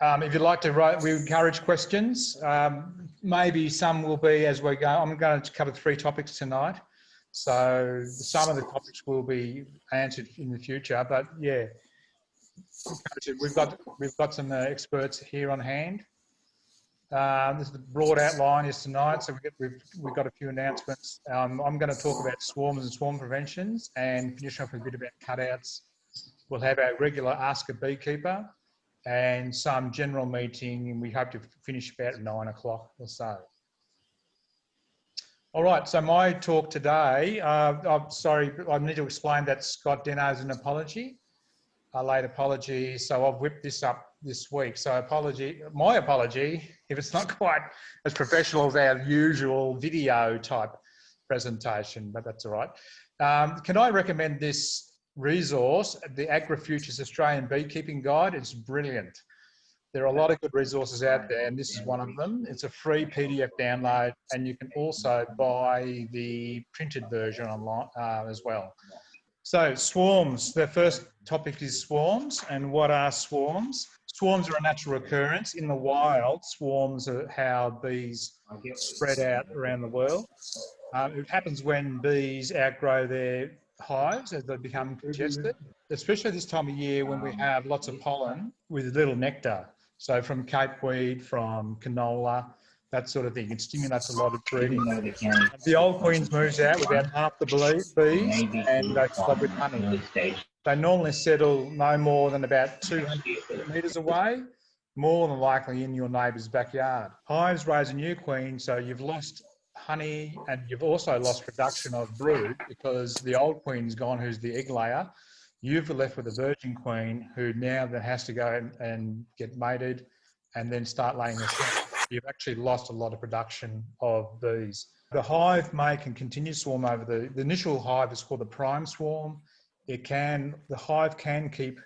If you'd like to write, we encourage questions. Maybe some will be as we go. I'm going to cover 3 topics tonight. So some of the topics will be answered in the future, but yeah, we've got some experts here on hand. This is the broad outline is tonight, so we've got a few announcements. I'm going to talk about swarms and swarm preventions and finish off a bit about cutouts. We'll have our regular Ask a Beekeeper and some general meeting, and we hope to finish about 9 o'clock or so. All right, so my talk today, I'm sorry, I need to explain that Scott Deno's an apology, a late apology, so I've whipped this up this week. So my apology, if it's not quite as professional as our usual video type presentation, but that's all right. Can I recommend this resource, the AgriFutures Australian Beekeeping Guide? It's brilliant. There are a lot of good resources out there, and this is one of them. It's a free PDF download, and you can also buy the printed version online as well. So swarms, the first topic is swarms, and what are swarms? Swarms are a natural occurrence. In the wild, swarms are how bees spread out around the world. It happens when bees outgrow their hives as they become congested, especially this time of year when we have lots of pollen with little nectar. So from capeweed, from canola, that sort of thing. It stimulates a lot of breeding. The old queens moves out with about half the bees and they stop with honey. They normally settle no more than about 200 metres away, more than likely in your neighbour's backyard. Hives raise a new queen, so you've lost honey and you've also lost production of brood because the old queen's gone, who's the egg layer. You've left with a virgin queen who now then has to go and get mated and then start laying the eggs. You've actually lost a lot of production of bees. The hive may can continue to swarm over the initial hive is called the prime swarm. The hive can keep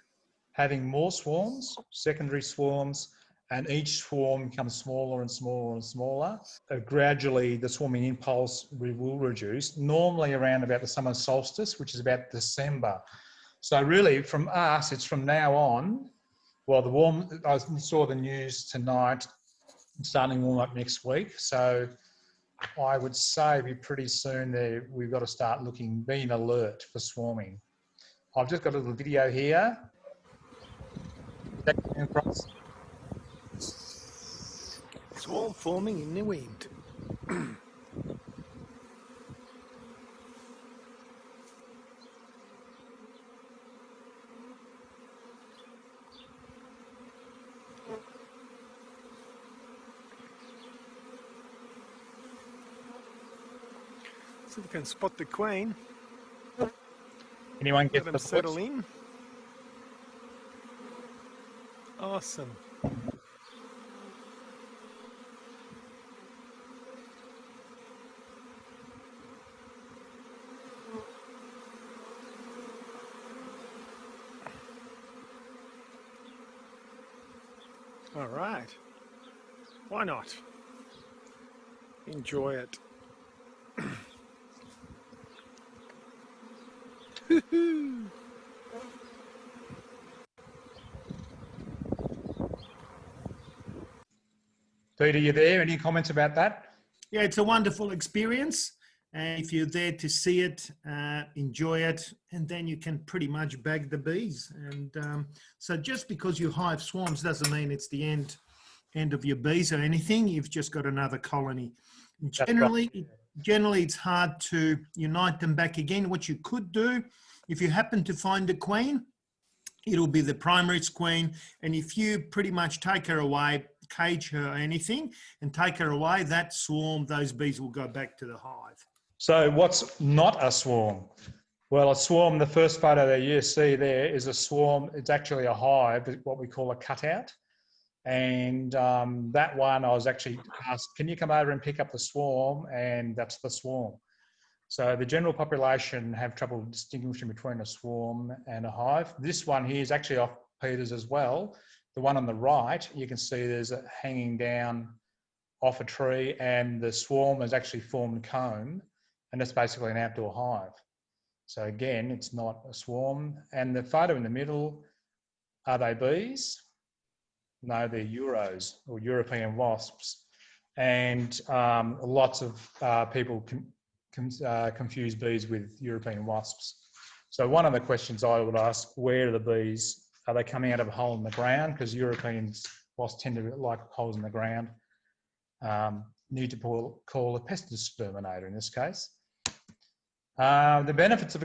having more swarms, secondary swarms, and each swarm becomes smaller and smaller and smaller. Gradually, the swarming impulse will reduce, normally around about the summer solstice, which is about December. So really, from us, it's from now on. Well, I saw the news tonight, starting warm up next week. So I would say pretty soon we've got to start being alert for swarming. I've just got a little video here. Swarm forming in the wind. So we can spot the queen. Anyone get them the settle in? Awesome. All right. Why not? Enjoy it. Peter, you there? Any comments about that? Yeah, it's a wonderful experience. And if you're there to see it, enjoy it, and then you can pretty much bag the bees. And so just because you hive swarms doesn't mean it's the end of your bees or anything. You've just got another colony. Generally, it's hard to unite them back again. What you could do, if you happen to find a queen, it'll be the primary queen. And if you pretty much take her away, cage her or anything, and take her away, that swarm, those bees will go back to the hive. So what's not a swarm? Well, a swarm, the first photo that you see there is a swarm. It's actually a hive, what we call a cutout. And that one, I was actually asked, can you come over and pick up the swarm? And that's the swarm. So the general population have trouble distinguishing between a swarm and a hive. This one here is actually off Peter's as well. The one on the right, you can see there's a hanging down off a tree, and the swarm has actually formed comb, and it's basically an outdoor hive. So again, it's not a swarm. And the photo in the middle, are they bees? No, they're Euros or European wasps. And lots of people confuse bees with European wasps. So one of the questions I would ask, where are the bees? Are they coming out of a hole in the ground? Because European wasps tend to like holes in the ground. Need to call a pest exterminator in this case. The benefits of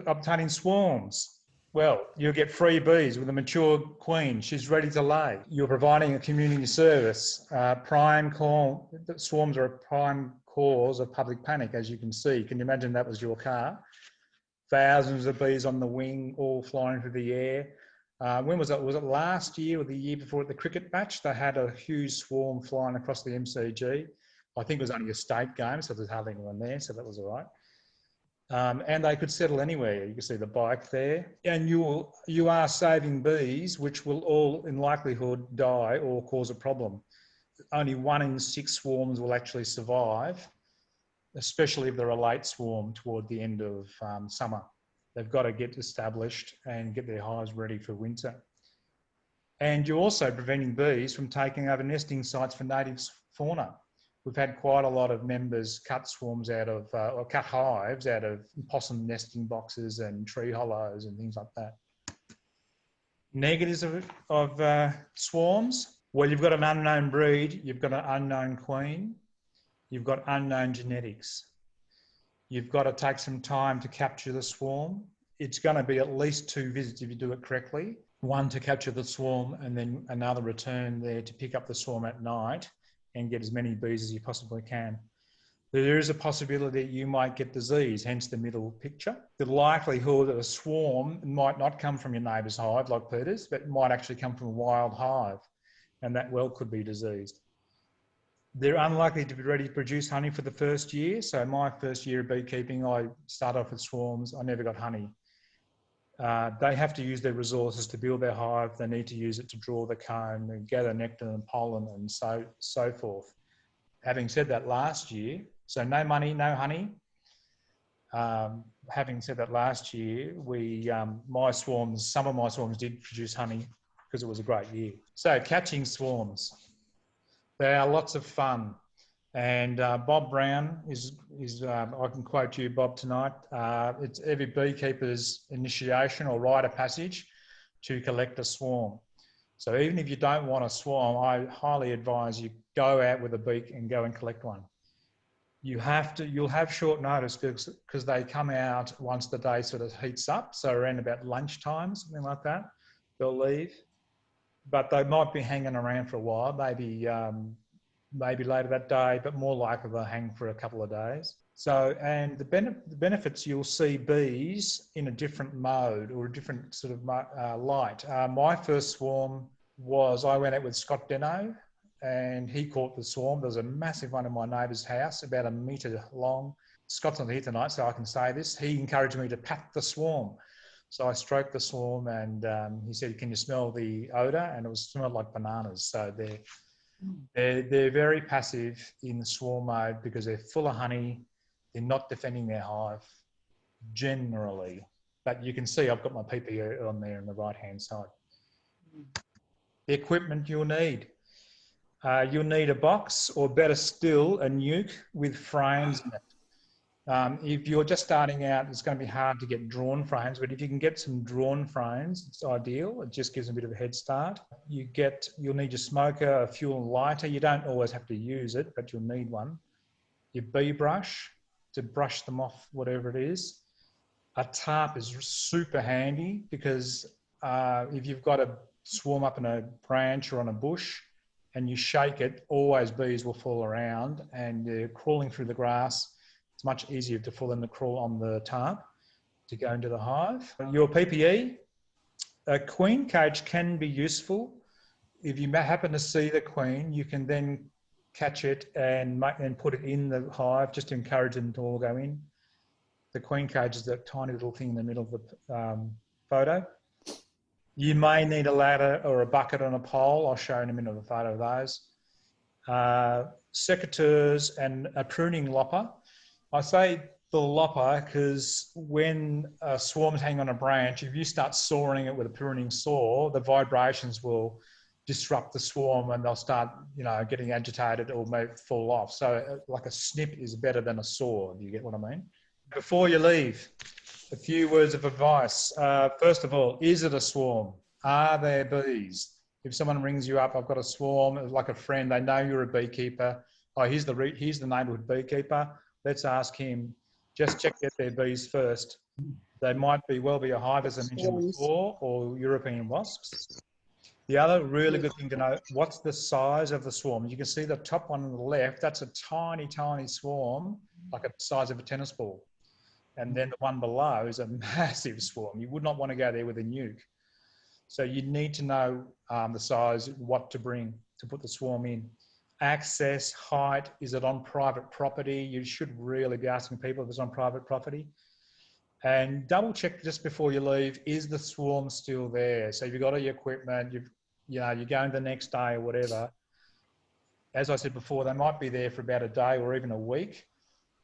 obtaining swarms. Well, you'll get free bees with a mature queen. She's ready to lay. You're providing a community service. Swarms are a prime cause of public panic, as you can see. Can you imagine that was your car? Thousands of bees on the wing, all flying through the air. When was it? Was it last year or the year before at the cricket match? They had a huge swarm flying across the MCG. I think it was only a state game, so there's hardly anyone there, so that was all right. And they could settle anywhere. You can see the bike there. And you are saving bees, which will all, in likelihood, die or cause a problem. Only 1 in 6 swarms will actually survive, especially if they're a late swarm toward the end of summer. They've got to get established and get their hives ready for winter. And you're also preventing bees from taking over nesting sites for native fauna. We've had quite a lot of members cut swarms out of, or cut hives out of possum nesting boxes and tree hollows and things like that. Negatives of swarms. Well, you've got an unknown breed, you've got an unknown queen, you've got unknown genetics. You've got to take some time to capture the swarm. It's going to be at least 2 visits if you do it correctly. 1 to capture the swarm and then another return there to pick up the swarm at night and get as many bees as you possibly can. There is a possibility you might get disease, hence the middle picture. The likelihood that a swarm might not come from your neighbour's hive, like Peter's, but might actually come from a wild hive, and that well could be diseased. They're unlikely to be ready to produce honey for the first year. So my first year of beekeeping, I started off with swarms. I never got honey. They have to use their resources to build their hive. They need to use it to draw the comb and gather nectar and pollen and so forth. Having said that, last year, so no money, no honey. Having said that, last year, some of my swarms did produce honey because it was a great year. So catching swarms. They are lots of fun. And Bob Brown I can quote you, Bob, tonight. It's every beekeeper's initiation or rite of passage to collect a swarm. So even if you don't want a swarm, I highly advise you go out with a beak and go and collect one. You'll have short notice because they come out once the day sort of heats up. So around about lunchtime, something like that, they'll leave. But they might be hanging around for a while, maybe later that day, but more likely they'll hang for a couple of days. So, and the benefits, you'll see bees in a different mode or a different sort of light. My first swarm was, I went out with Scott Deno and he caught the swarm. There was a massive one in my neighbour's house, about 1 metre long. Scott's not here tonight, so I can say this. He encouraged me to pat the swarm. So I stroked the swarm and he said, can you smell the odour? And it smelled like bananas. So they're very passive in the swarm mode because they're full of honey. They're not defending their hive generally. But you can see I've got my PPE on there on the right-hand side. The equipment you'll need. You'll need a box, or better still, a nuke with frames in it. If you're just starting out, it's going to be hard to get drawn frames, but if you can get some drawn frames, it's ideal. It just gives a bit of a head start. You'll need your smoker, a fuel lighter. You don't always have to use it, but you'll need one. Your bee brush to brush them off, whatever it is. A tarp is super handy because if you've got a swarm up in a branch or on a bush and you shake it, always bees will fall around and they're crawling through the grass. It's much easier for them to crawl on the tarp to go into the hive. Your PPE, a queen cage can be useful. If you happen to see the queen, you can then catch it and put it in the hive just to encourage them to all go in. The queen cage is that tiny little thing in the middle of the photo. You may need a ladder or a bucket on a pole. I'll show in a minute a photo of those. Secateurs and a pruning lopper. I say the lopper because when swarms hang on a branch, if you start sawing it with a pruning saw, the vibrations will disrupt the swarm and they'll start, getting agitated or may fall off. So like a snip is better than a saw. Do you get what I mean? Before you leave, a few words of advice. First of all, is it a swarm? Are there bees? If someone rings you up, I've got a swarm, like a friend, they know you're a beekeeper. Oh, here's the neighbourhood beekeeper. Let's ask him. Just check that they're bees first. They might well be a hive, as I mentioned before, or European wasps. The other really good thing to know, what's the size of the swarm? You can see the top one on the left, that's a tiny, tiny swarm, like the size of a tennis ball. And then the one below is a massive swarm. You would not want to go there with a nuke. So you need to know the size, what to bring to put the swarm in. Access, height, is it on private property? You should really be asking people if it's on private property. And double check just before you leave, is the swarm still there? So if you've got all your equipment, you're going the next day or whatever. As I said before, they might be there for about a day or even a week,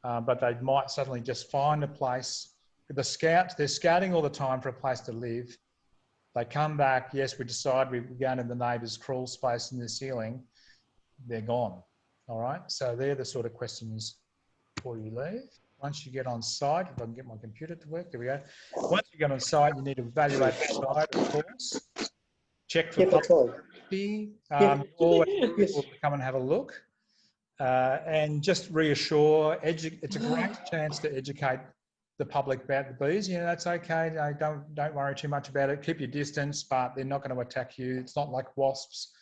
but they might suddenly just find a place. They're scouting all the time for a place to live. They come back, yes, we decide we're going to the neighbour's crawl space in the ceiling, they're gone. All right, so they're the sort of questions before you leave. Once you get on site, if I can get my computer to work, there we go. Once you get on site, you need to evaluate the site, of course. Check for property. Always people to come and have a look. And just reassure, it's a great chance to educate the public about the bees. That's okay. Don't worry too much about it. Keep your distance, but they're not going to attack you. It's not like wasps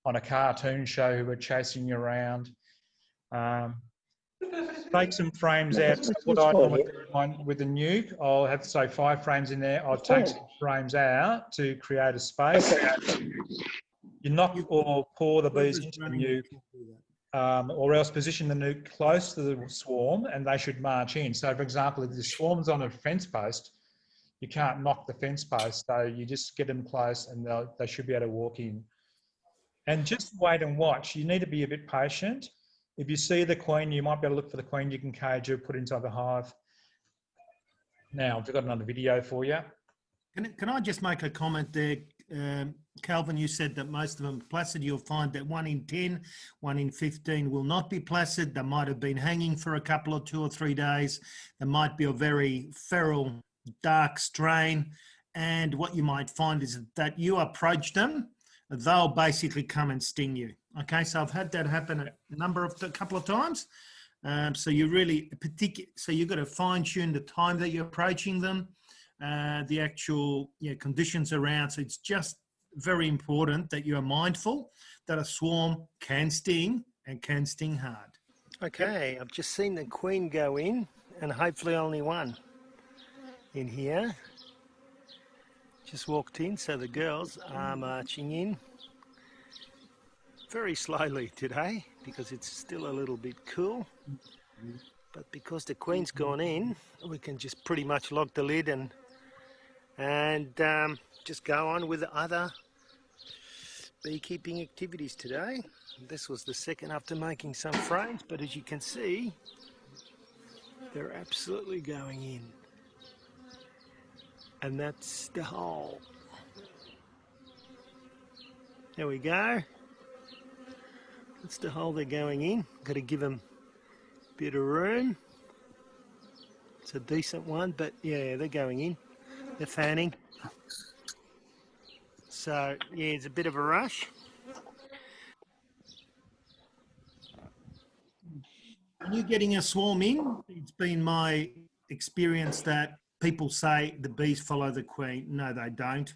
on a cartoon show who are chasing you around. Take some frames out. So what I normally do with the nuke, I'll have, say, 5 frames in there. I'll take some frames out to create a space. You knock or pour the bees into the nuke, or else position the nuke close to the swarm and they should march in. So, for example, if the swarm's on a fence post, you can't knock the fence post. So you just get them close and they should be able to walk in. And just wait and watch. You need to be a bit patient. If you see the queen, you might be able to look for the queen. You can cage her, put it inside the hive. Now, I've got another video for you. Can I just make a comment there? Calvin, you said that most of them are placid. You'll find that 1 in 10, 1 in 15 will not be placid. They might have been hanging for a couple of 2 or 3 days. They might be a very feral, dark strain. And what you might find is that you approach them, they'll basically come and sting you. Okay, so I've had that happen a couple of times. So you really so you've got to fine tune the time that you're approaching them, the actual conditions around. So it's just very important that you are mindful that a swarm can sting and can sting hard. Okay, I've just seen the queen go in, and hopefully only one in here. Just walked in, so the girls are marching in very slowly today because it's still a little bit cool. But because the queen's gone in, we can just pretty much lock the lid and just go on with the other beekeeping activities today. This was the second after making some frames, but as you can see, they're absolutely going in. And that's the hole. There we go. That's the hole they're going in. Got to give them a bit of room. It's a decent one, but yeah, they're going in. They're fanning. So yeah, it's a bit of a rush. When you're getting a swarm in, it's been my experience that people say the bees follow the queen. No, they don't.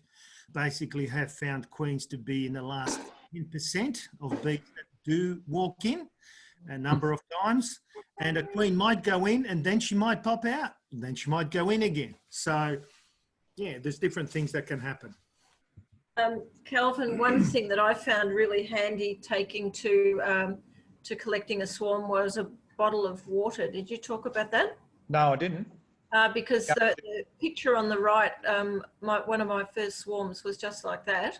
Basically have found queens to be in the last 10% of bees that do walk in a number of times. And a queen might go in and then she might pop out. And then she might go in again. So, yeah, there's different things that can happen. Calvin, one thing that I found really handy taking to collecting a swarm was a bottle of water. Did you talk about that? No, I didn't. Because the picture on the right, one of my first swarms was just like that.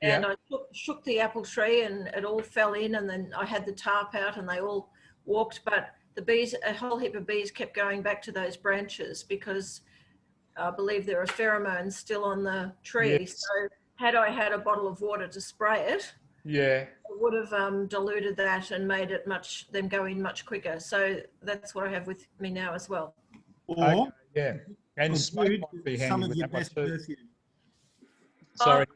And I shook the apple tree and it all fell in, and then I had the tarp out and they all walked, but the bees, a whole heap of bees kept going back to those branches because I believe there are pheromones still on the tree. Yes. So had I had a bottle of water to spray it, Yeah. I would have diluted that and made it them go in much quicker. So that's what I have with me now as well. Okay, Or, yeah. And or smoke good, might be some handy of with your that one best too. perfume. Sorry.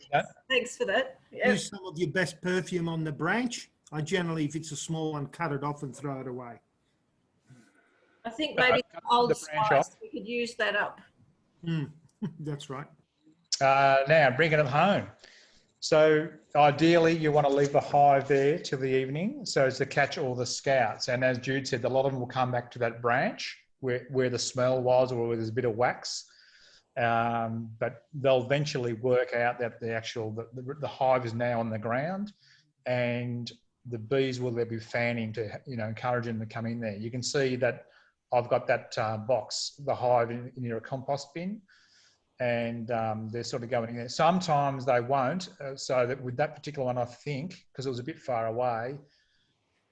Thanks for that. Yep. Use some of your best perfume on the branch. I generally, if it's a small one, cut it off and throw it away. I think maybe cut Old the branch Spice, off. we could use that up. That's right. Now, bringing it home. So ideally, you want to leave the hive there till the evening so as to catch all the scouts. And as Jude said, a lot of them will come back to that branch where the smell was or where there's a bit of wax. But they'll eventually work out that the hive is now on the ground, and the bees will be fanning to encourage them to come in there. You can see that I've got that box, the hive, in your compost bin, and they're sort of going in there. Sometimes they won't. So that with that particular one, I think, because it was a bit far away,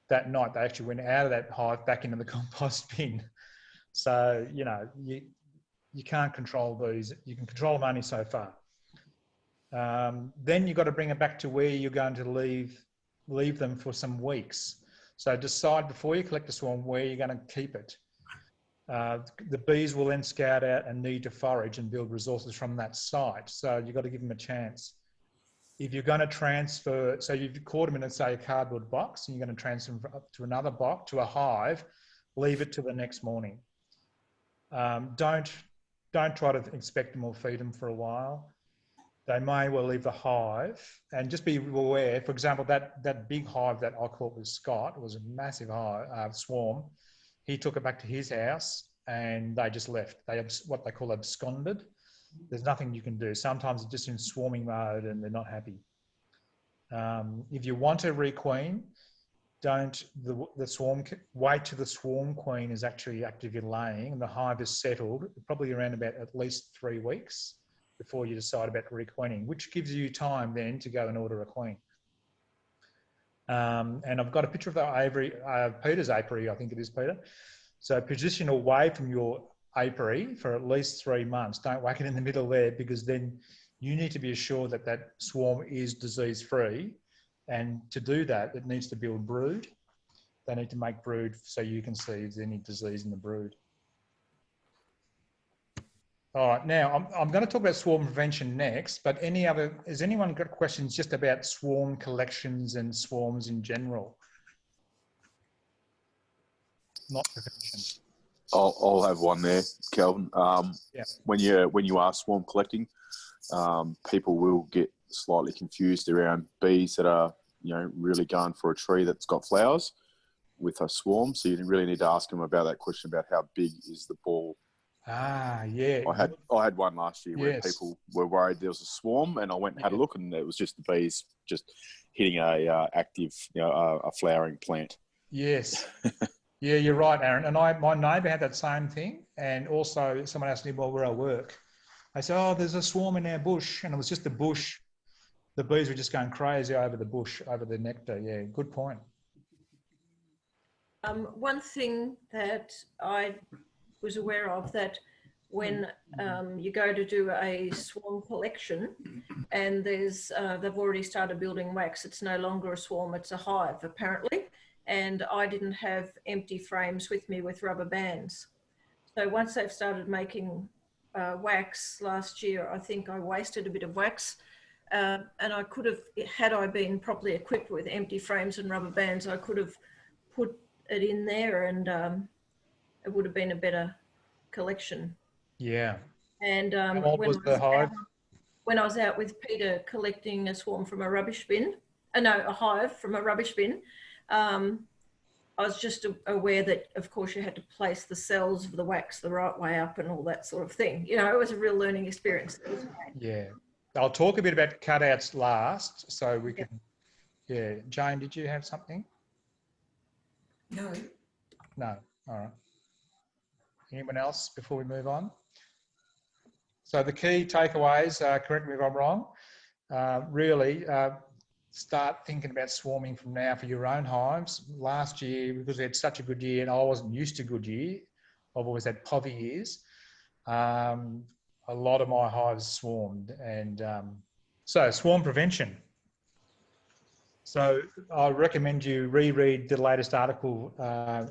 that night they actually went out of that hive back into the compost bin. So, you can't control bees. You can control them only so far. Then you've got to bring it back to where you're going to leave them for some weeks. So decide before you collect a swarm where you're going to keep it. The bees will then scout out and need to forage and build resources from that site. So you've got to give them a chance. If you're going to transfer, so you've caught them in, say, a cardboard box, and you're going to transfer them up to another box, to a hive, leave it till the next morning. Don't try to inspect them or feed them for a while. They may well leave the hive, and just be aware. For example, that big hive that I caught with Scott was a massive swarm. He took it back to his house, and they just left. They have what they call absconded. There's nothing you can do. Sometimes they're just in swarming mode and they're not happy. If you want to requeen, wait till the swarm queen is actually actively laying and the hive is settled, probably around about at least 3 weeks before you decide about requeening, which gives you time then to go and order a queen. And I've got a picture of the Peter's apiary, I think it is, Peter. So position away from your apiary for at least 3 months. Don't whack it in the middle there, because then you need to be assured that that swarm is disease-free. And to do that, it needs to build brood. They need to make brood so you can see if there's any disease in the brood. All right, now I'm going to talk about swarm prevention next, but has anyone got questions just about swarm collections and swarms in general? Not prevention. I'll have one there, Kelvin. Yeah. When you are swarm collecting, people will get slightly confused around bees that are really going for a tree that's got flowers with a swarm. So you really need to ask them about that question about how big is the ball. Yeah. I had one last year where people were worried there was a swarm, and I went and had a look, and it was just the bees just hitting a active, a flowering plant. Yes. Yeah, you're right, Aaron. And my neighbour had that same thing, and also someone asked me, well, where I work. I said, oh, there's a swarm in our bush, and it was just the bush. The bees were just going crazy over the bush, over the nectar. Yeah, good point. One thing that I was aware of, that when you go to do a swarm collection and they've already started building wax, it's no longer a swarm, it's a hive apparently. And I didn't have empty frames with me with rubber bands. So once they've started making wax last year, I think I wasted a bit of wax. And I could have, had I been properly equipped with empty frames and rubber bands, I could have put it in there, and it would have been a better collection. Yeah. And when I was out with Peter collecting a swarm from a rubbish bin, a hive from a rubbish bin, I was just aware that, of course, you had to place the cells of the wax the right way up and all that sort of thing. It was a real learning experience. Yeah. I'll talk a bit about cutouts last, so we can... Yeah. Jane, did you have something? No. No. All right. Anyone else before we move on? So the key takeaways, correct me if I'm wrong, really start thinking about swarming from now for your own hives. Last year, because we had such a good year, and I wasn't used to good year, I've always had potty years, a lot of my hives swarmed, and So swarm prevention. So I recommend you reread the latest article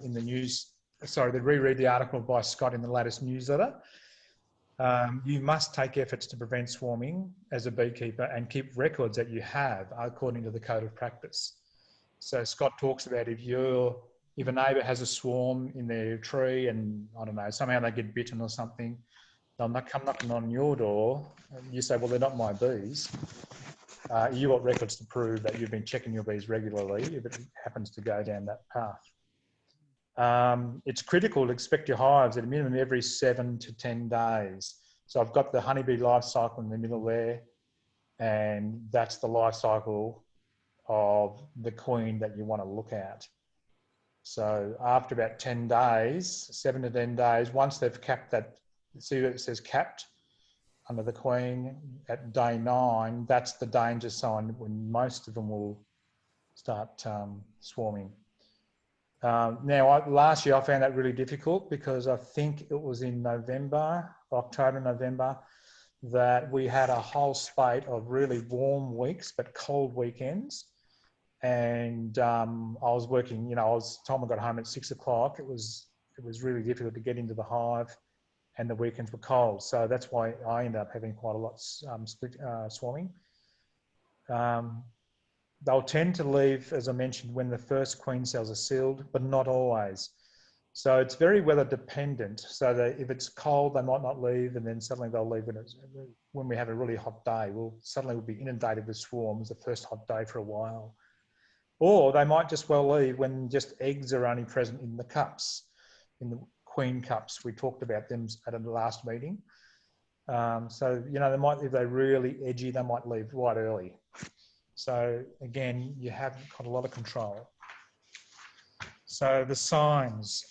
in the news. Sorry, reread the article by Scott in the latest newsletter. You must take efforts to prevent swarming as a beekeeper and keep records that you have according to the code of practice. So Scott talks about if a neighbour has a swarm in their tree and I don't know, somehow they get bitten or something, they'll come knocking on your door and you say, well, they're not my bees. You got records to prove that you've been checking your bees regularly if it happens to go down that path. It's critical to inspect your hives at a minimum every 7 to 10 days. So I've got the honeybee life cycle in the middle there, and that's the life cycle of the queen that you want to look at. So after about 10 days, 7 to 10 days, once they've capped that, see that it says capped under the queen at day 9, that's the danger sign when most of them will start swarming. Now, last year I found that really difficult because I think it was in October, November, that we had a whole spate of really warm weeks but cold weekends. And I was working, time I got home at 6 o'clock, it was really difficult to get into the hive and the weekends were cold. So that's why I ended up having quite a lot swarming. They'll tend to leave, as I mentioned, when the first queen cells are sealed, but not always. So it's very weather dependent. So that if it's cold, they might not leave, and then suddenly they'll leave when we have a really hot day. We'll be inundated with swarms the first hot day for a while. Or they might just well leave when just eggs are only present in the cups, in the queen cups. We talked about them at the last meeting. So, if they're really edgy, they might leave right early. So again, you have got a lot of control. So the signs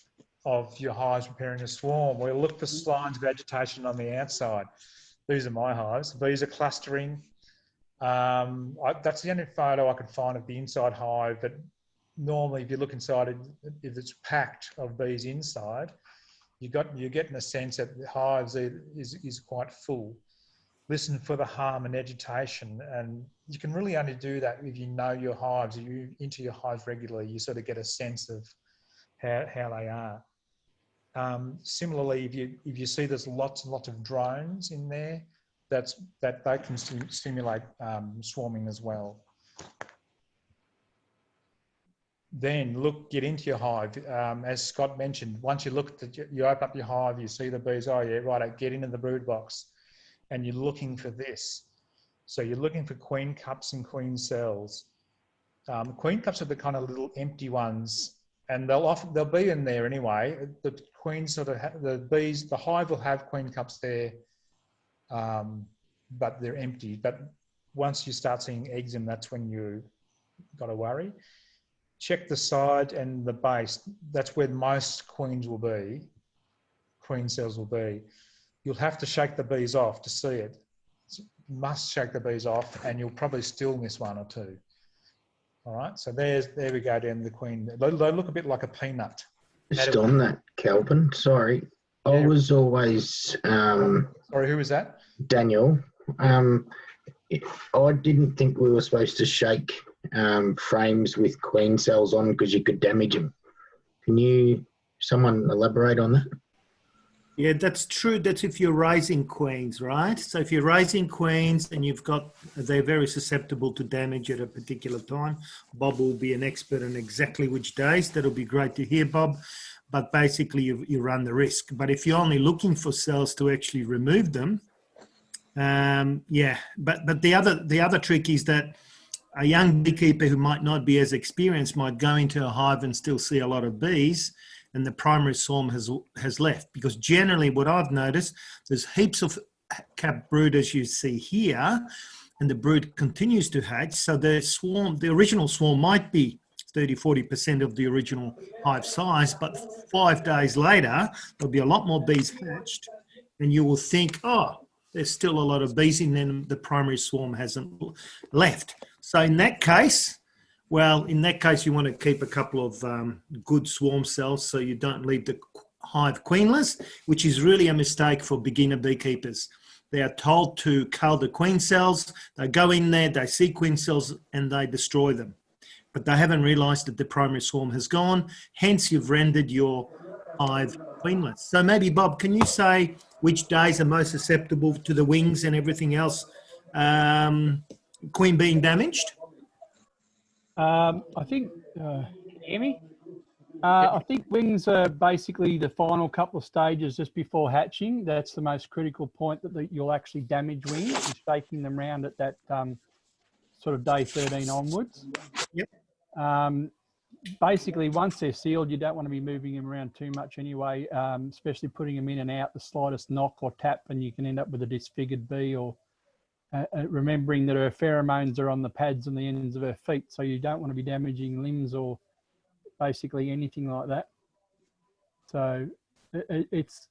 of your hives preparing to swarm, we'll look for signs of agitation on the outside. These are my hives. These are clustering. That's the only photo I could find of the inside hive, but normally if you look inside it, if it's packed of bees inside, you're getting a sense that the hives is quite full. Listen for the hum and agitation, and you can really only do that if you know your hives. If you into your hives regularly, you sort of get a sense of how they are. Similarly, if you see there's lots and lots of drones in there, that they can stimulate swarming as well. Then get into your hive. As Scott mentioned, once you you open up your hive, you see the bees. Oh yeah, right. Get into the brood box. And you're looking for this. So you're looking for queen cups and queen cells. Queen cups are the kind of little empty ones, and they'll be in there anyway. The queens the hive will have queen cups there, but they're empty. But once you start seeing eggs in, that's when you got to worry. Check the side and the base. That's where most queen cells will be. You'll have to shake the bees off to see it. You must shake the bees off, and you'll probably still miss one or two. All right, so there we go down the queen. They look a bit like a peanut. Just on that, Kelvin, sorry. Yeah. I was always... sorry, who was that? Daniel. I didn't think we were supposed to shake frames with queen cells on because you could damage them. Can someone elaborate on that? Yeah, that's true. That's if you're raising queens, right? So if you're raising queens and they're very susceptible to damage at a particular time. Bob will be an expert on exactly which days. That'll be great to hear, Bob. But basically you run the risk. But if you're only looking for cells to actually remove them, But the other trick is that a young beekeeper who might not be as experienced might go into a hive and still see a lot of bees, and the primary swarm has left. Because generally what I've noticed, there's heaps of capped brood as you see here, and the brood continues to hatch. So the original swarm might be 30-40% of the original hive size, but 5 days later, there'll be a lot more bees hatched, and you will think, oh, there's still a lot of bees in there, and the primary swarm hasn't left. So in that case, you want to keep a couple of good swarm cells so you don't leave the hive queenless, which is really a mistake for beginner beekeepers. They are told to cull the queen cells. They go in there, they see queen cells, and they destroy them. But they haven't realised that the primary swarm has gone. Hence, you've rendered your hive queenless. So maybe, Bob, can you say which days are most susceptible to the wings and everything else, queen being damaged? I think, hear me? I think wings are basically the final couple of stages just before hatching. That's the most critical point that you'll actually damage wings, is shaking them around at that sort of day 13 onwards. Yep. Basically, once they're sealed, you don't want to be moving them around too much anyway, especially putting them in and out. The slightest knock or tap and you can end up with a disfigured bee, or remembering that her pheromones are on the pads and the ends of her feet, so you don't want to be damaging limbs or basically anything like that. So it's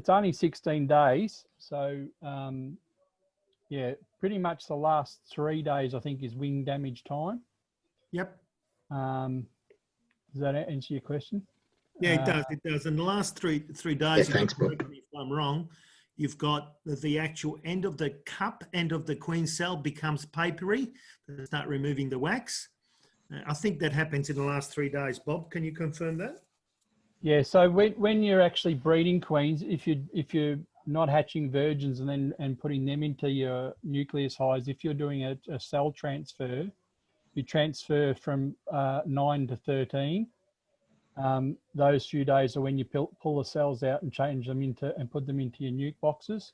only 16 days. So yeah, pretty much the last 3 days, I think, is wing damage time. Yep. Does that answer your question? Yeah, it does. It does. In the last three days, Yeah, thanks, Bob. correct me if I'm wrong, you've got the actual end of the cup, end of the queen cell becomes papery. They start removing the wax. I think that happens in the last 3 days. Bob, can you confirm that? Yeah. So when you're actually breeding queens, if you're not hatching virgins and putting them into your nucleus hives, if you're doing a cell transfer, you transfer from 9 to 13. Those few days are when you pull the cells out and change them and put them into your nuke boxes.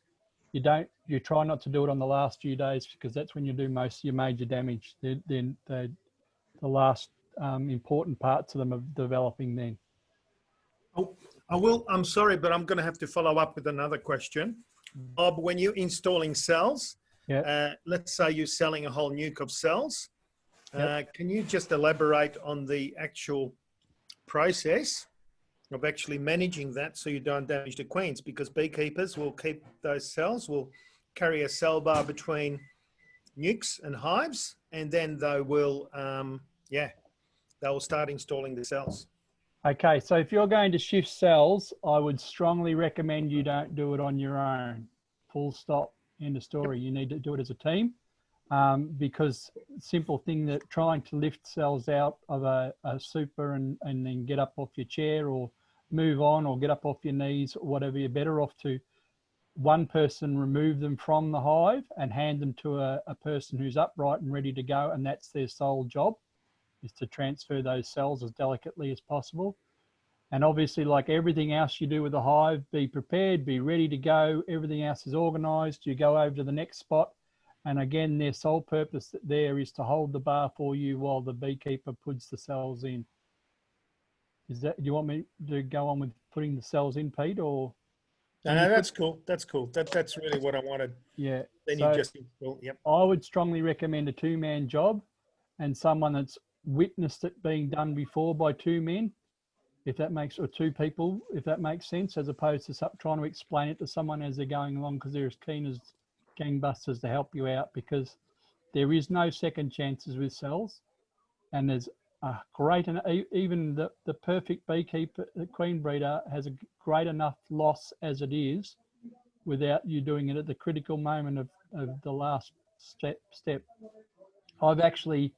You try not to do it on the last few days, because that's when you do most of your major damage. Then the last important parts of them are developing then. Oh, I'm sorry, but I'm going to have to follow up with another question. Bob, when you're installing cells, Yeah. let's say you're selling a whole nuke of cells. Yep. Can you just elaborate on the actual process of actually managing that so you don't damage the queens? Because beekeepers will keep those cells, will carry a cell bar between nukes and hives, and then they will, they'll start installing the cells. Okay, so if you're going to shift cells, I would strongly recommend you don't do it on your own. Full stop, end of story. You need to do it as a team, because simple thing that trying to lift cells out of a super and then get up off your chair or move on or get up off your knees or whatever, you're better off to one person remove them from the hive and hand them to a person who's upright and ready to go, and that's their sole job, is to transfer those cells as delicately as possible. And obviously, like everything else you do with the hive, be prepared, be ready to go. Everything else is organised. You go over to the next spot. And again, their sole purpose there is to hold the bar for you while the beekeeper puts the cells in. Do you want me to go on with putting the cells in, Pete, or? No, that's cool. That's cool. That's really what I wanted. Yeah. Then so you just install. Yep. I would strongly recommend a two-man job and someone that's witnessed it being done before by two men, or two people, if that makes sense, as opposed to trying to explain it to someone as they're going along, because they're as keen as gangbusters to help you out, because there is no second chances with cells. And there's a great, and even the perfect beekeeper, the queen breeder, has a great enough loss as it is without you doing it at the critical moment of the last step. I've actually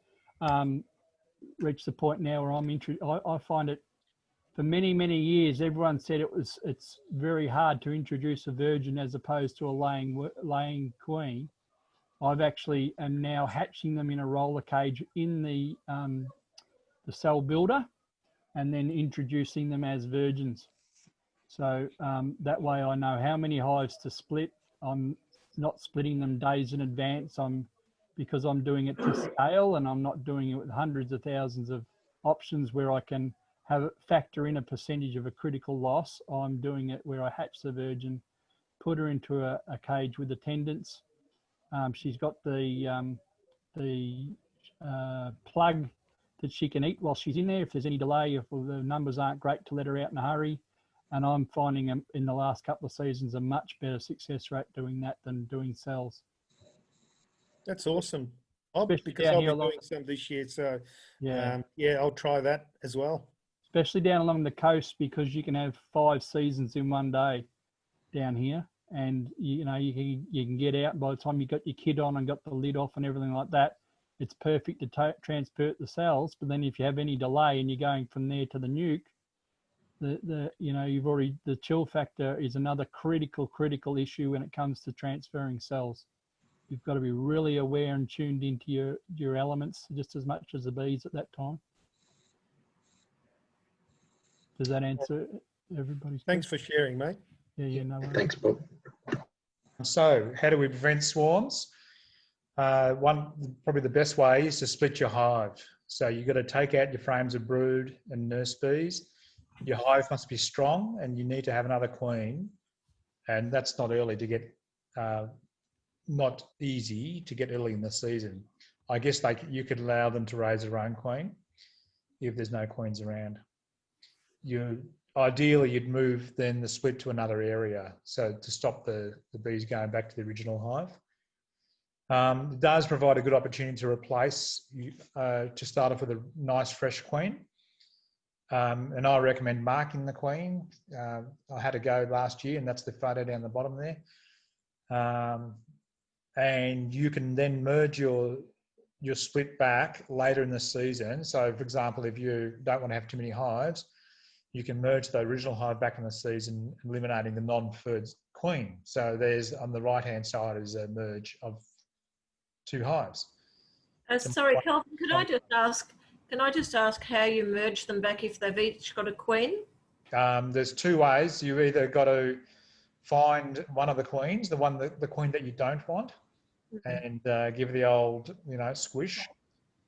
reached the point now where I find it, for many, many years, everyone said it's very hard to introduce a virgin as opposed to a laying queen. I've actually am now hatching them in a roller cage in the cell builder, and then introducing them as virgins. So that way I know how many hives to split. I'm not splitting them days in advance. Because I'm doing it to scale, and I'm not doing it with hundreds of thousands of options where I can factor in a percentage of a critical loss. I'm doing it where I hatch the virgin, put her into a cage with attendants. She's got the plug that she can eat while she's in there. If there's any delay, if the numbers aren't great, to let her out in a hurry. And I'm finding in the last couple of seasons a much better success rate doing that than doing cells. That's awesome. Especially Because down I'll here be doing some this year. So Yeah. I'll try that as well. Especially down along the coast, because you can have 5 seasons in one day down here. and you know you can get out. And by the time you got your kit on and got the lid off and everything like that, it's perfect to transport the cells. But then if you have any delay and you're going from there to the nuke, the chill factor is another critical issue when it comes to transferring cells. You've got to be really aware and tuned into your elements just as much as the bees at that time. Does that answer everybody's Thanks for sharing, mate. Yeah, no worries. Thanks, Bob. So how do we prevent swarms? Probably the best way is to split your hive. So you've got to take out your frames of brood and nurse bees. Your hive must be strong, and you need to have another queen. And that's not early to get, not easy to get early in the season. I guess you could allow them to raise their own queen if there's no queens around. Ideally, you'd move then the split to another area, so to stop the bees going back to the original hive. It does provide a good opportunity to replace, to start off with a nice fresh queen. And I recommend marking the queen. I had a go last year, and that's the photo down the bottom there. And you can then merge your split back later in the season. So, for example, if you don't want to have too many hives, you can merge the original hive back in the season, eliminating the non-preferred queen. So there's, on the right-hand side, is a merge of 2 hives. Sorry, Calvin, can I just ask how you merge them back if they've each got a queen? There's 2 ways. You either got to find one of the queens, the queen that you don't want, and give the old, squish.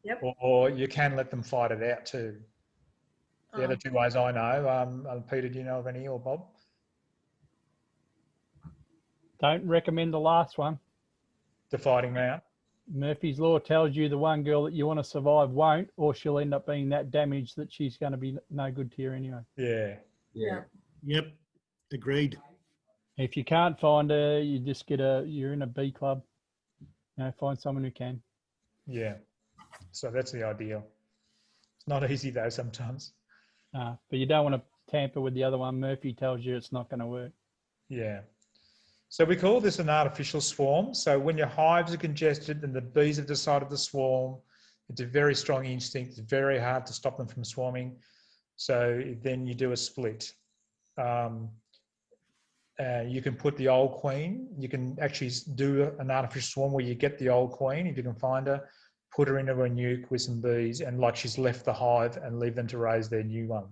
Yep. Or you can let them fight it out too. They're the 2 ways I know. Peter, do you know of any, or Bob? Don't recommend the last one. The fighting them out. Murphy's Law tells you the one girl that you want to survive won't, or she'll end up being that damaged that she's going to be no good to you anyway. Yeah. Yep. Agreed. If you can't find her, you just you're in a bee club. Find someone who can. Yeah. So that's the ideal. It's not easy though sometimes. But you don't want to tamper with the other one. Murphy tells you it's not going to work. Yeah. So we call this an artificial swarm. So when your hives are congested and the bees have decided to swarm, it's a very strong instinct. It's very hard to stop them from swarming. So then you do a split. You can put the old queen. You can actually do an artificial swarm where you get the old queen, if you can find her, put her into a nuke with some bees, and like she's left the hive, and leave them to raise their new one.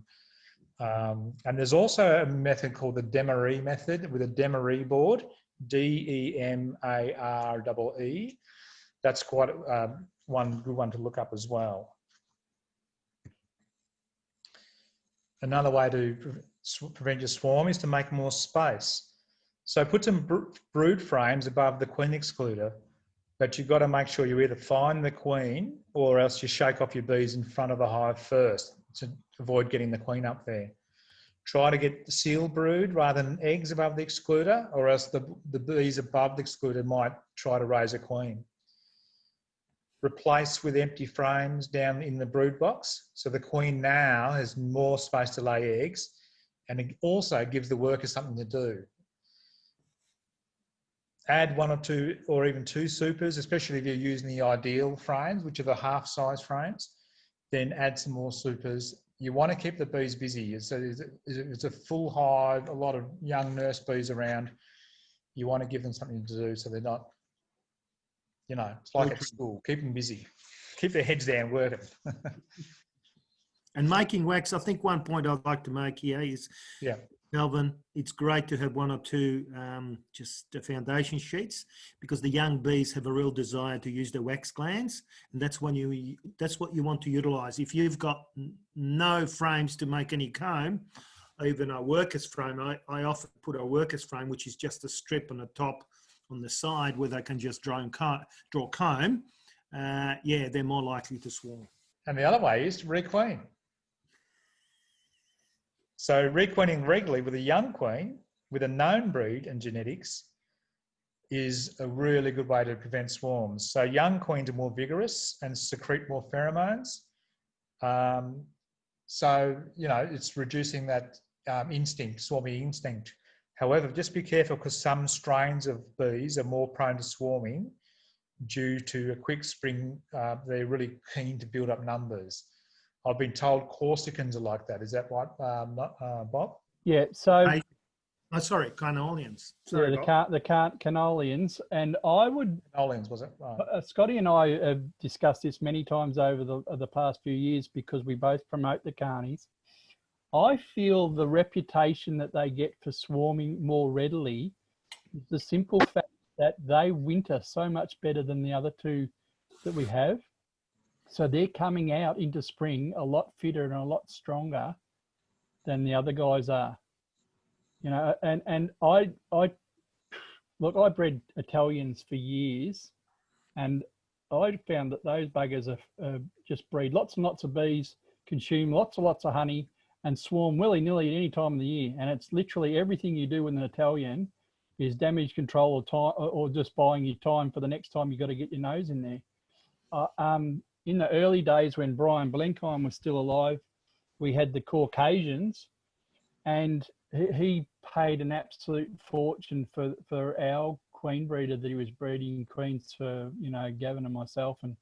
And there's also a method called the Demaree method with a Demaree board, DEMAREE. That's quite one good one to look up as well. Another way to prevent your swarm is to make more space. So put some brood frames above the queen excluder, but you've got to make sure you either find the queen or else you shake off your bees in front of the hive first to avoid getting the queen up there. Try to get the sealed brood rather than eggs above the excluder, or else the bees above the excluder might try to raise a queen. Replace with empty frames down in the brood box. So the queen now has more space to lay eggs, and it also gives the workers something to do. Add 1 or 2 or even 2 supers, especially if you're using the ideal frames, which are the half-size frames. Then add some more supers. You want to keep the bees busy. So it's a full hive, a lot of young nurse bees around. You want to give them something to do so they're not, it's like at school. Keep them busy. Keep their heads down working. And making wax, I think one point I'd like to make here is, Calvin, it's great to have 1 or 2 just foundation sheets, because the young bees have a real desire to use their wax glands, and that's what you want to utilise. If you've got no frames to make any comb, even a worker's frame, I often put a worker's frame, which is just a strip on the top, on the side, where they can just draw comb. They're more likely to swarm. And the other way is to requeen. So requeening regularly with a young queen with a known breed and genetics is a really good way to prevent swarms. So young queens are more vigorous and secrete more pheromones. It's reducing that swarming instinct. However, just be careful because some strains of bees are more prone to swarming due to a quick spring. They're really keen to build up numbers. I've been told Corsicans are like that. Is that right, Bob? Yeah. So Oh, sorry, carnelians. yeah, Sorry, Bob. the canolians, and I would Nolans, was it? Right. Scotty and I have discussed this many times over the past few years because we both promote the carnies. I feel the reputation that they get for swarming more readily is the simple fact that they winter so much better than the other two that we have. So they're coming out into spring a lot fitter and a lot stronger than the other guys are. You know, and I look, I bred Italians for years, and I found that those buggers are just breed lots and lots of bees, consume lots and lots of honey, and swarm willy-nilly at any time of the year. And it's literally everything you do with an Italian is damage control or time, or just buying you time for the next time you've got to get your nose in there. In the early days when Brian Blenheim was still alive, we had the Caucasians, and he paid an absolute fortune for our queen breeder that he was breeding queens for, you know, Gavin and myself and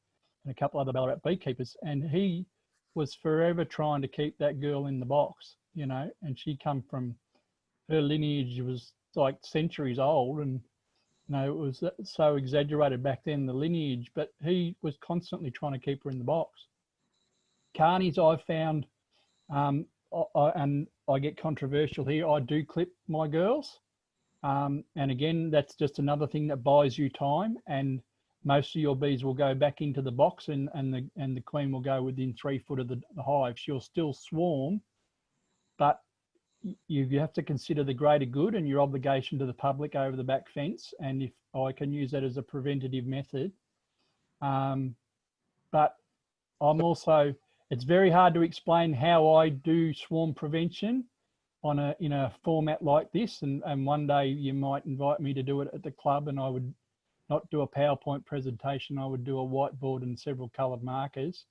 a couple other Ballarat beekeepers. And he was forever trying to keep that girl in the box, you know, and she come from, her lineage was like centuries old, and, you know, it was so exaggerated back then, the lineage, but he was constantly trying to keep her in the box. Carnies, I've found, and I get controversial here, I do clip my girls. And again, that's just another thing that buys you time, and most of your bees will go back into the box, and the queen will go within 3 foot of the hive. She'll still swarm, but you have to consider the greater good and your obligation to the public over the back fence. And if I can use that as a preventative method, but I'm also, it's very hard to explain how I do swarm prevention in a format like this. And one day you might invite me to do it at the club, and I would not do a PowerPoint presentation. I would do a whiteboard and several coloured markers.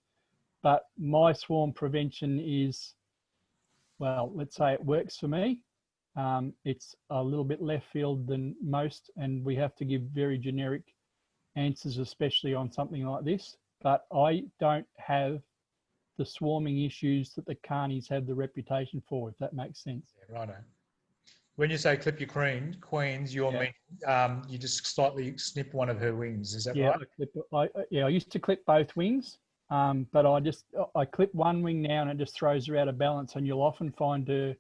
But my swarm prevention is, well, let's say it works for me. It's a little bit left field than most, and we have to give very generic answers, especially on something like this. But I don't have the swarming issues that the carnies have the reputation for, if that makes sense. Yeah, righto. When you say clip your queens, you mean you just slightly snip one of her wings, is that right? I used to clip both wings, but I clip one wing now and it just throws her out of balance. And you'll often find her,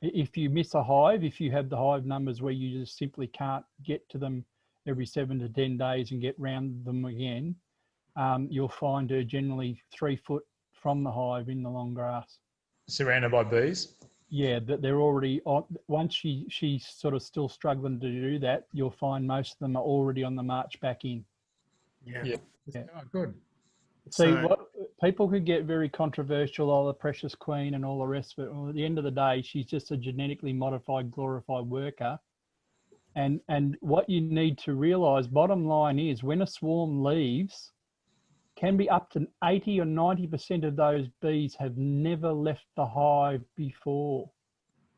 if you miss a hive, if you have the hive numbers where you just simply can't get to them every 7 to 10 days and get round them again, you'll find her generally 3 foot from the hive in the long grass. Surrounded by bees? Yeah, that they're already on. Once she's sort of still struggling to do that, you'll find most of them are already on the march back in. Yeah. Oh, good. See, what people could get very controversial, oh, the precious queen and all the rest of it. Well, at the end of the day, she's just a genetically modified, glorified worker. And what you need to realise, bottom line is, when a swarm leaves, can be up to 80 or 90% of those bees have never left the hive before.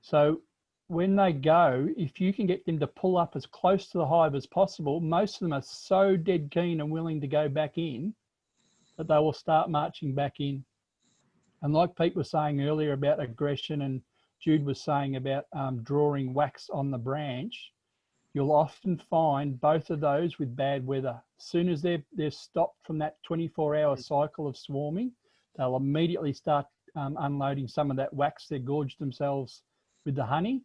So when they go, if you can get them to pull up as close to the hive as possible, most of them are so dead keen and willing to go back in that they will start marching back in. And like Pete was saying earlier about aggression, and Jude was saying about drawing wax on the branch, you'll often find both of those with bad weather. As soon as they're stopped from that 24-hour cycle of swarming, they'll immediately start unloading some of that wax. They gorge themselves with the honey.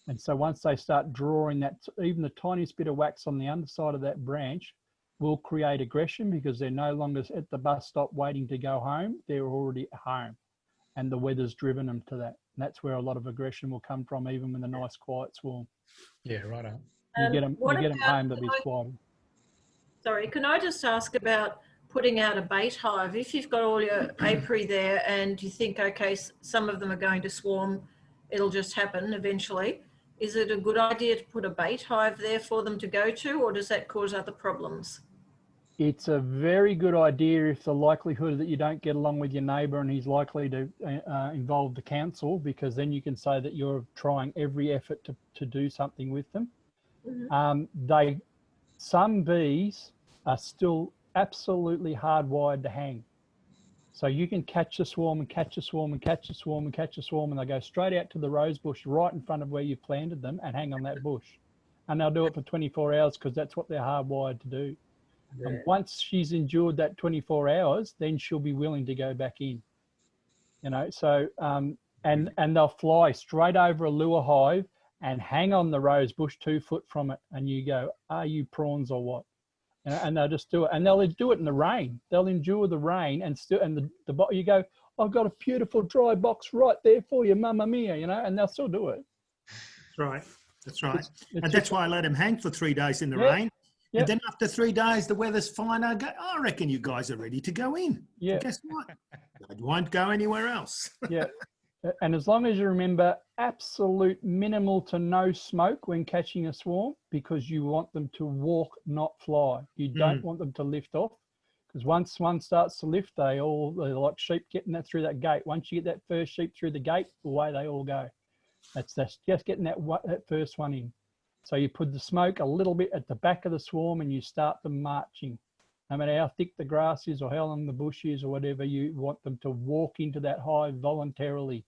And so once they start drawing that, even the tiniest bit of wax on the underside of that branch will create aggression, because they're no longer at the bus stop waiting to go home. They're already at home, and the weather's driven them to that. And that's where a lot of aggression will come from, even with a nice quiet swarm. Yeah, righto. You get them home, they'll be squatting. Sorry, can I just ask about putting out a bait hive? If you've got all your apiary there and you think, okay, some of them are going to swarm, it'll just happen eventually. Is it a good idea to put a bait hive there for them to go to, or does that cause other problems? It's a very good idea if the likelihood that you don't get along with your neighbour and he's likely to involve the council, because then you can say that you're trying every effort to do something with them. Some bees are still absolutely hardwired to hang. So you can catch a swarm and catch a swarm and catch a swarm and catch a swarm, and they go straight out to the rose bush right in front of where you planted them and hang on that bush. And they'll do it for 24 hours because that's what they're hardwired to do. Yeah. And once she's endured that 24 hours, then she'll be willing to go back in. You know, so, and they'll fly straight over a lure hive and hang on the rose bush 2 foot from it. And you go, are you prawns or what? And they'll just do it. And they'll do it in the rain. They'll endure the rain and still, and you go, I've got a beautiful dry box right there for you, mamma mia, you know, and they'll still do it. That's right. That's right. And that's why I let them hang for 3 days in the rain. Yeah. And then after 3 days, the weather's fine. I go, I reckon you guys are ready to go in. Yeah. And guess what? They won't go anywhere else. Yeah. And as long as you remember absolute minimal to no smoke when catching a swarm, because you want them to walk, not fly. You don't want them to lift off, because once one starts to lift, they're like sheep getting that through that gate. Once you get that first sheep through the gate, away they all go. That's just getting that first one in. So you put the smoke a little bit at the back of the swarm and you start them marching. No matter how thick the grass is or how long the bush is or whatever, you want them to walk into that hive voluntarily.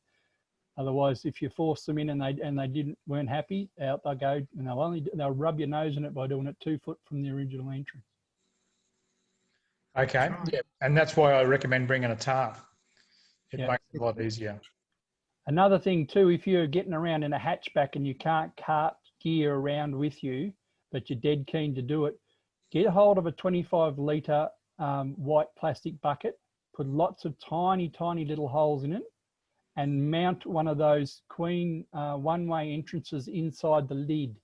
Otherwise, if you force them in and they weren't happy, out they'll go, and they'll rub your nose in it by doing it 2 foot from the original entrance. Okay, yeah, and that's why I recommend bringing a tarp. It Yeah. makes it a lot easier. Another thing too, if you're getting around in a hatchback and you can't cart gear around with you, but you're dead keen to do it, get a hold of a 25 litre white plastic bucket, put lots of tiny, tiny little holes in it, and mount one of those Queen one-way entrances inside the lid.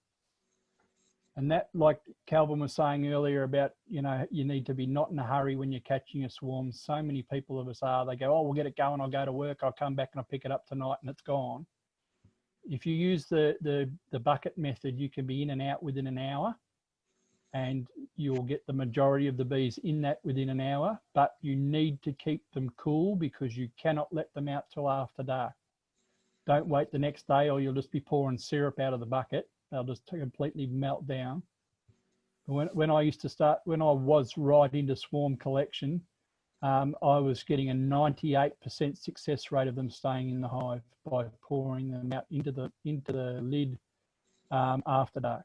And that, like Calvin was saying earlier about, you know, you need to be not in a hurry when you're catching a swarm. So many people of us are, they go, oh, we'll get it going, I'll go to work, I'll come back and I'll pick it up tonight and it's gone. If you use the bucket method, you can be in and out within an hour, and you'll get the majority of the bees in that within an hour, but you need to keep them cool because you cannot let them out till after dark. Don't wait the next day or you'll just be pouring syrup out of the bucket. They'll just completely melt down. When I was right into swarm collection, I was getting a 98% success rate of them staying in the hive by pouring them out into the lid after dark.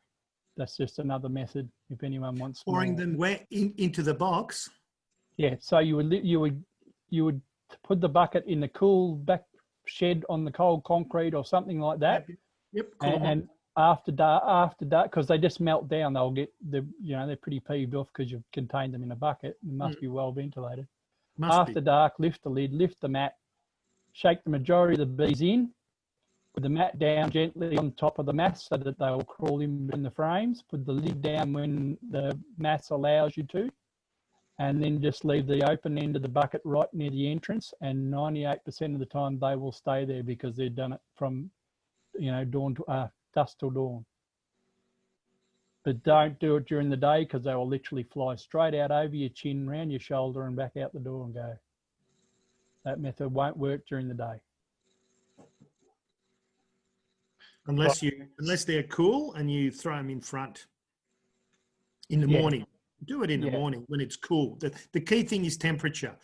That's just another method if anyone wants Pouring more. them where into the box. Yeah, so you would put the bucket in the cool back shed on the cold concrete or something like that. Yep. Cool. And after dark, because they just melt down, they'll get they're pretty peeved off because you've contained them in a bucket. It must be well ventilated. After dark, lift the lid, lift the mat, shake the majority of the bees in, put the mat down gently on top of the mat so that they'll crawl in the frames, put the lid down when the mat allows you to, and then just leave the open end of the bucket right near the entrance, and 98% of the time they will stay there because they've done it from, dawn to dusk till dawn. But don't do it during the day because they will literally fly straight out over your chin, round your shoulder and back out the door and go. That method won't work during the day. Unless they're cool and you throw them in front in the morning. Do it in the morning when it's cool. The key thing is temperature.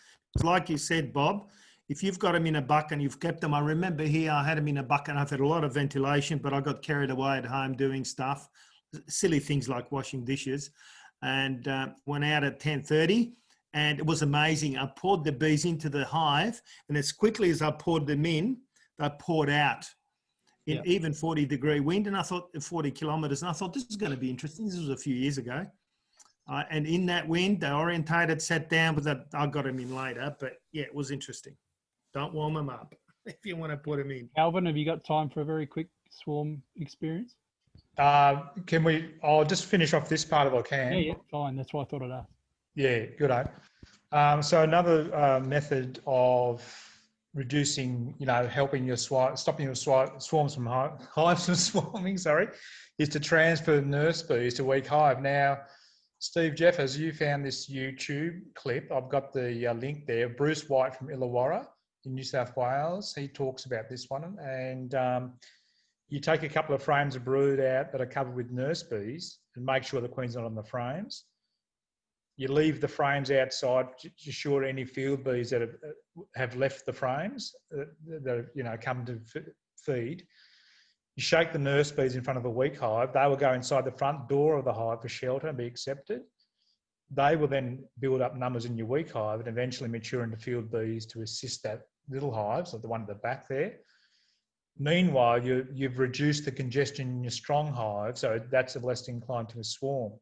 Like you said, Bob, if you've got them in a bucket and you've kept them, I remember here I had them in a bucket and I've had a lot of ventilation, but I got carried away at home doing stuff, silly things like washing dishes, and went out at 10:30. And it was amazing. I poured the bees into the hive, and as quickly as I poured them in, they poured out in even 40-degree wind. And I thought 40 kilometres, and I thought this is going to be interesting. This was a few years ago. And in that wind, they orientated, sat down with that. I got them in later, but yeah, it was interesting. Don't warm them up if you want to put them in. Alvin, have you got time for a very quick swarm experience? I'll just finish off this part if I can. Yeah, fine. That's why I thought I'd ask. Yeah, good. So another method of reducing, helping your stopping your swarms from hives from swarming, is to transfer nurse bees to weak hive. Now, Steve Jeffers, you found this YouTube clip. I've got the link there. Bruce White from Illawarra in New South Wales. He talks about this one. And you take a couple of frames of brood out that are covered with nurse bees and make sure the queen's not on the frames. You leave the frames outside to ensure any field bees that have left the frames that come to feed. You shake the nurse bees in front of the weak hive. They will go inside the front door of the hive for shelter and be accepted. They will then build up numbers in your weak hive and eventually mature into field bees to assist that little hive, so the one at the back there. Meanwhile, you've reduced the congestion in your strong hive, so that's less inclined to a swarm.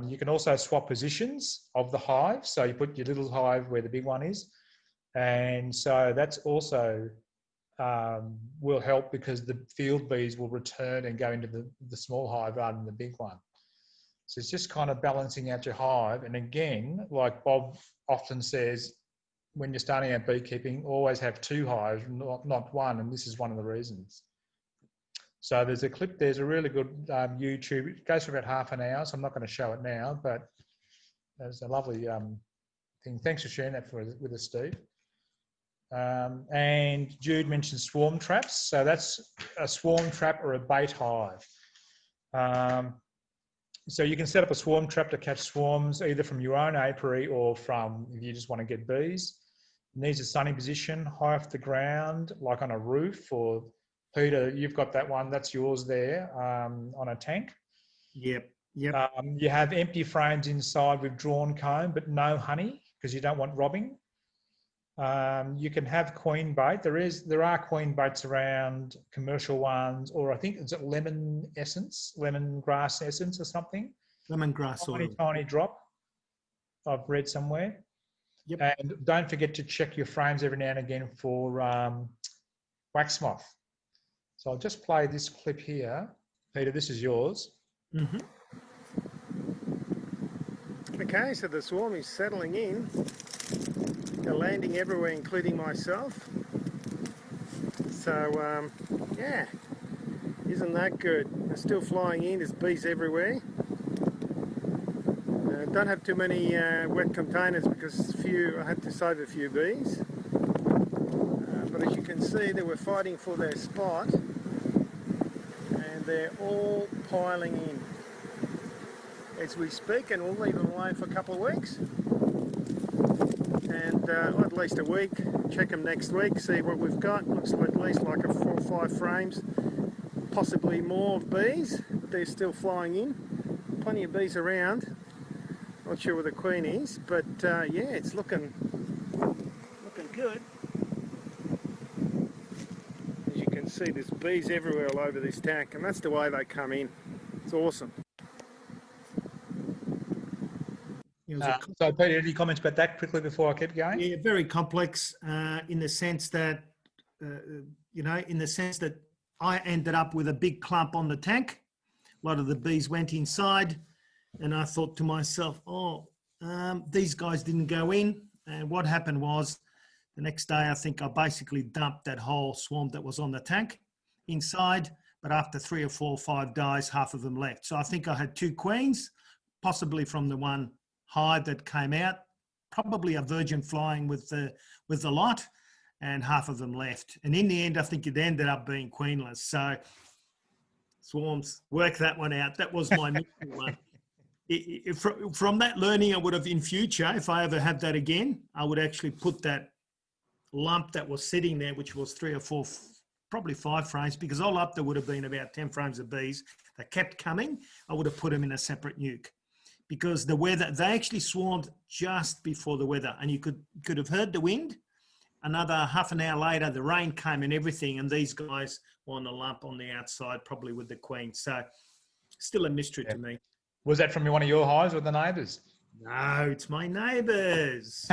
You can also swap positions of the hive. So you put your little hive where the big one is. And so that's also will help because the field bees will return and go into the small hive rather than the big one. So it's just kind of balancing out your hive. And again, like Bob often says, when you're starting out beekeeping, always have 2 hives, not one. And this is one of the reasons. So there's a clip, there's a really good YouTube, it goes for about half an hour, so I'm not going to show it now, but there's a lovely thing. Thanks for sharing that with us, Steve. And Jude mentioned swarm traps. So that's a swarm trap or a bait hive. So you can set up a swarm trap to catch swarms either from your own apiary or from, if you just want to get bees. It needs a sunny position, high off the ground, like on a roof, or Peter, you've got that one, that's yours there, on a tank. Yep. You have empty frames inside with drawn comb, but no honey, because you don't want robbing. You can have queen bait. There are queen baits around, commercial ones, or I think it's lemongrass essence or something. Lemongrass oil. Tiny drop, I've read somewhere. Yep. And don't forget to check your frames every now and again for wax moth. So I'll just play this clip here. Peter, this is yours. Mm-hmm. Okay, so the swarm is settling in. They're landing everywhere, including myself. So, yeah, isn't that good? They're still flying in, there's bees everywhere. Don't have too many wet containers because I had to save a few bees. But as you can see, they were fighting for their spot. And they're all piling in as we speak, and we'll leave them alone for a couple of weeks. And at least a week, check them next week, see what we've got. Looks like at least like 4 or 5 frames, possibly more bees. They're still flying in. Plenty of bees around. Not sure where the queen is, but yeah, it's looking good. As you can see, there's bees everywhere all over this tank, and that's the way they come in. It's awesome. So Peter, any comments about that quickly before I keep going? Yeah, very complex in the sense that, in the sense that I ended up with a big clump on the tank. A lot of the bees went inside, and I thought to myself, these guys didn't go in. And what happened was the next day, I think I basically dumped that whole swarm that was on the tank inside. But after 3 or 4 or 5 days, half of them left. So I think I had 2 queens, possibly from the one hive that came out, probably a virgin flying with the lot, and half of them left. And in the end, I think it ended up being queenless. So swarms, work that one out. That was my one. From that learning, I would have in future, if I ever had that again, I would actually put that lump that was sitting there, which was 3 or 4, probably 5 frames, because all up there would have been about 10 frames of bees that kept coming. I would have put them in a separate nuke. Because the weather, they actually swarmed just before the weather, and you could have heard the wind. Another half an hour later, the rain came and everything, and these guys were on the lump on the outside, probably with the queen. So still a mystery to me. Was that from one of your hives or the neighbours? No, it's my neighbours.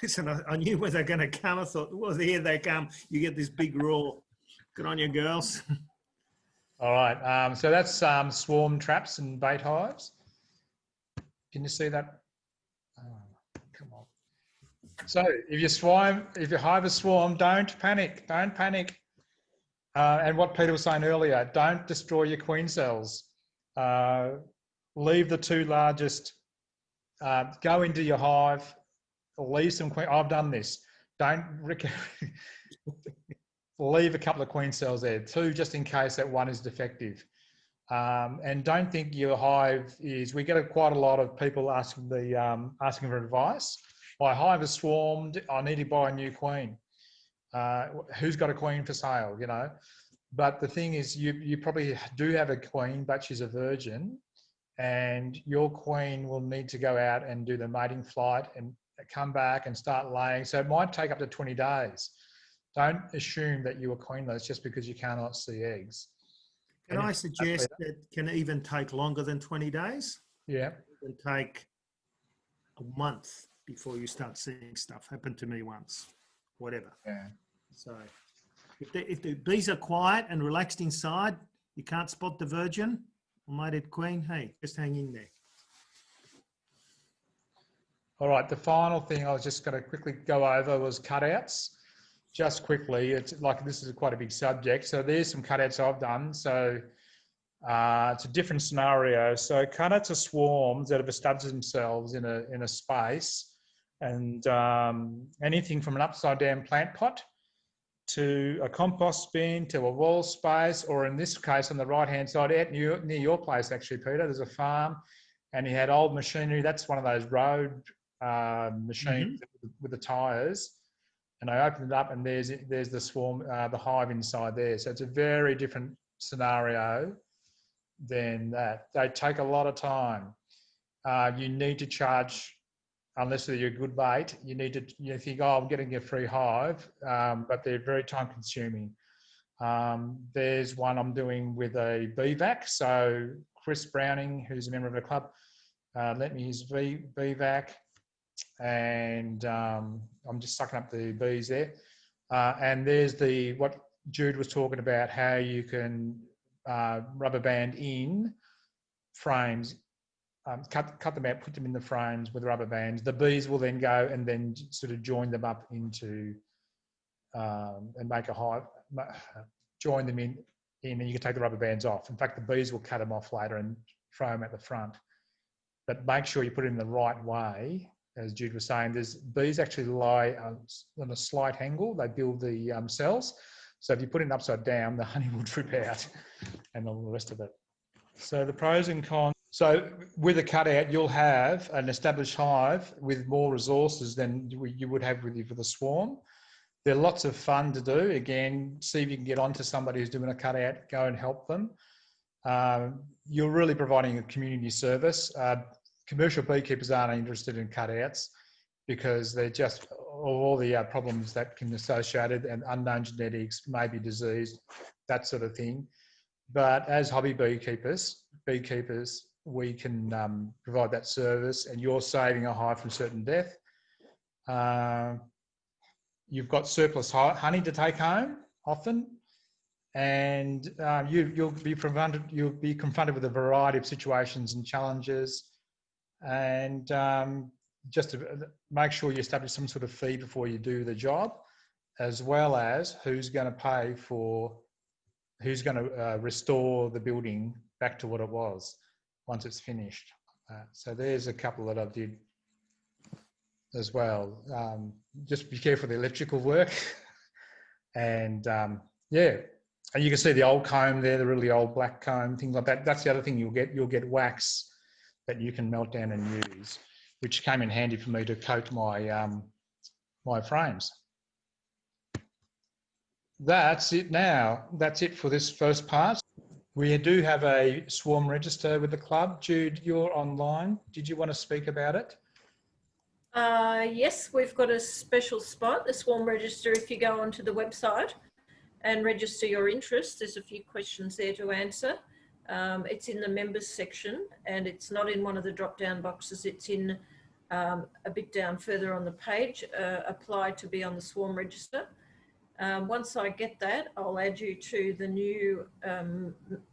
Listen, I knew where they're going to come. I thought, well, here they come. You get this big roar. Good on you, girls. All right, so that's swarm traps and bait hives. Can you see that? Oh, come on. So if your hive is swarm, don't panic. Don't panic. And what Peter was saying earlier, don't destroy your queen cells. leave the two largest, go into your hive, leave some queen. I've done this. Leave a couple of queen cells there, 2 just in case that one is defective. And don't think your hive is. We get quite a lot of people asking for advice. My hive has swarmed. I need to buy a new queen. Who's got a queen for sale? You know. But the thing is, you probably do have a queen, but she's a virgin, and your queen will need to go out and do the mating flight and come back and start laying. So it might take up to 20 days. Don't assume that you are queenless just because you cannot see eggs. Can I suggest that can even take longer than 20 days? Yeah. It can take a month before you start seeing stuff. Happened to me once, whatever. Yeah. So if the bees are quiet and relaxed inside, you can't spot the virgin or mated queen, hey, just hang in there. All right, the final thing I was just going to quickly go over was cutouts. Just quickly, it's like this is quite a big subject. So there's some cutouts I've done. So it's a different scenario. So cutouts are swarms that have established themselves in a space, and anything from an upside down plant pot to a compost bin to a wall space, or in this case on the right hand side, out near your place actually, Peter, there's a farm, and he had old machinery. That's one of those road machines with the tyres. And I opened it up, and there's the swarm, the hive inside there. So it's a very different scenario than that. They take a lot of time. You need to charge, unless you're a good bait. You need to think, oh, I'm getting a free hive, but they're very time consuming. There's one I'm doing with a BVAC. So Chris Browning, who's a member of the club, lent me his BVAC. And I'm just sucking up the bees there. And there's what Jude was talking about, how you can rubber band in frames, cut them out, put them in the frames with rubber bands. The bees will then go and then sort of join them up into and make a hive, join them in, and you can take the rubber bands off. In fact, the bees will cut them off later and throw them at the front. But make sure you put it in the right way. As Jude was saying, bees actually lie on a slight angle. They build the cells. So if you put it upside down, the honey will drip out and all the rest of it. So the pros and cons. So with a cutout, you'll have an established hive with more resources than you would have with a swarm. They're lots of fun to do. Again, see if you can get onto somebody who's doing a cutout, go and help them. You're really providing a community service. Commercial beekeepers aren't interested in cutouts because they're just all the problems that can be associated, and unknown genetics, maybe disease, that sort of thing. But as hobby beekeepers, we can provide that service, and you're saving a hive from certain death. You've got surplus honey to take home often, and you'll be confronted with a variety of situations and challenges. And just to make sure you establish some sort of fee before you do the job, as well as who's going to restore the building back to what it was once it's finished. So there's a couple that I did as well. Just be careful of the electrical work. And yeah, and you can see the old comb there, the really old black comb, things like that. That's the other thing you'll get wax that you can melt down and use, which came in handy for me to coat my my frames. That's it now. That's it for this first part. We do have a swarm register with the club. Jude, you're online. Did you want to speak about it? Yes, we've got a special spot, the swarm register. If you go onto the website and register your interest, there's a few questions there to answer. It's in the members section, and it's not in one of the drop-down boxes. It's in a bit down further on the page, apply to be on the swarm register. Once I get that, I'll add you to the new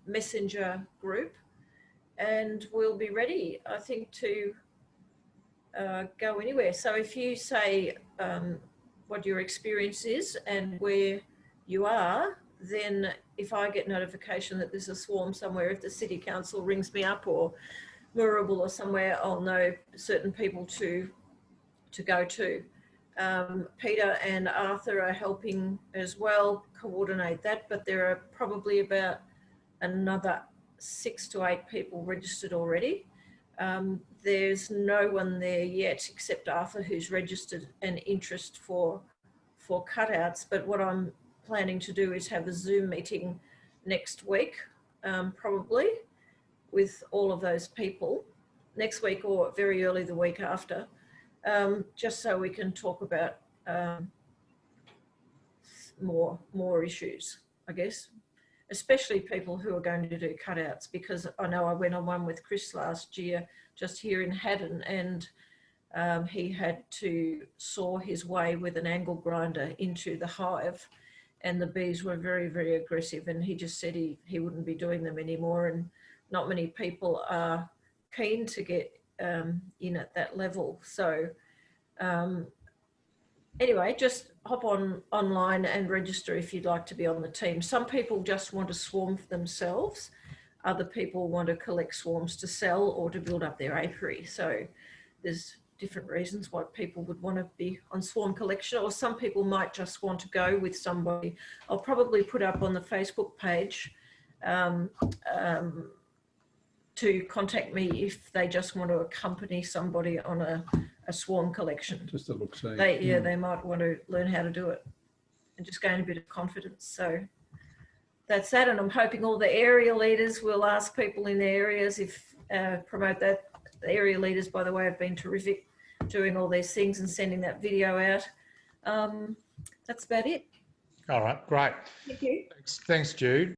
messenger group, and we'll be ready, I think, to go anywhere. So if you say what your experience is and where you are, then if I get notification that there's a swarm somewhere, if the city council rings me up or Moorabool or somewhere, I'll know certain people to go to. Peter and Arthur are helping as well coordinate that, but there are probably about another 6 to 8 people registered already. There's no one there yet except Arthur who's registered an interest for cutouts, but what I'm planning to do is have a Zoom meeting next week, probably with all of those people next week or very early the week after, just so we can talk about more issues, I guess, especially people who are going to do cutouts, because I know I went on one with Chris last year just here in Haddon, and he had to saw his way with an angle grinder into the hive, and the bees were very, very aggressive, and he just said he wouldn't be doing them anymore, and not many people are keen to get in at that level. So anyway, just hop online and register if you'd like to be on the team. Some people just want to swarm for themselves. Other people want to collect swarms to sell or to build up their apiary. So there's different reasons why people would want to be on swarm collection, or some people might just want to go with somebody. I'll probably put up on the Facebook page to contact me if they just want to accompany somebody on a swarm collection. Just a look see. They might want to learn how to do it and just gain a bit of confidence. So that's that, and I'm hoping all the area leaders will ask people in their areas if promote that. The area leaders, by the way, have been terrific doing all these things and sending that video out. That's about it. All right, great. Thank you. Thanks, Jude.